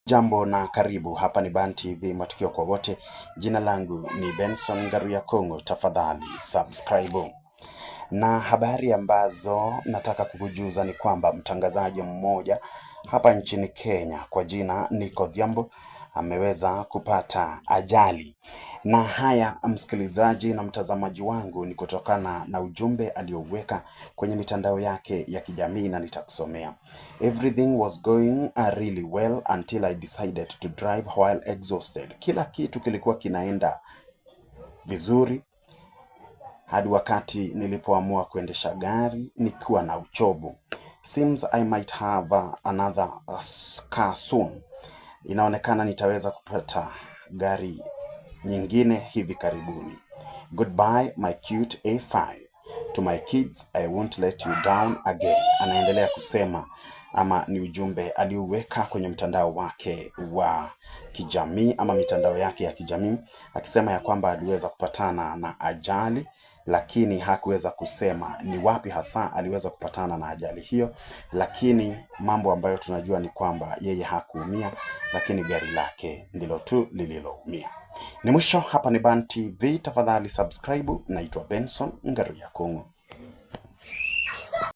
Jambo na karibu, hapa ni Ban TV matukio kwa wote. Jina langu ni Benson Ngaruya Kongo, tafadhali subscribe. Na habari ambazo nataka kukujuza ni kwamba mtangazaji mmoja hapa nchini Kenya kwa jina Nick Odhiambo ameweza kupata ajali. Na haya, msikilizaji na mtazamaji wangu, ni kutokana na ujumbe alioweka kwenye mitandao yake ya kijamii na nitakusomea. Everything was going really well until I decided to drive while exhausted. Kila kitu kilikuwa kinaenda vizuri hadi wakati nilipoamua kuendesha gari nikiwa na uchovu. Seems I might have another car soon. Inaonekana nitaweza kupata gari nyingine hivi karibuni. Goodbye my cute A5. To my kids, I won't let you down again. Anaendelea kusema, ama ni ujumbe aliuweka kwenye mtandao wake wa kijamii ama mitandao yake ya kijamii, akisema ya kwamba aliweza kupatana na ajali, lakini hakuweza kusema ni wapi hasa aliweza kupatana na ajali hiyo. Lakini mambo ambayo tunajua ni kwamba yeye hakuumia, lakini gari lake ndilo tu lililoumia. Ni mwisho. Hapa ni Ban TV, tafadhali subscribe. Naitwa Benson Ngaruya Kongo.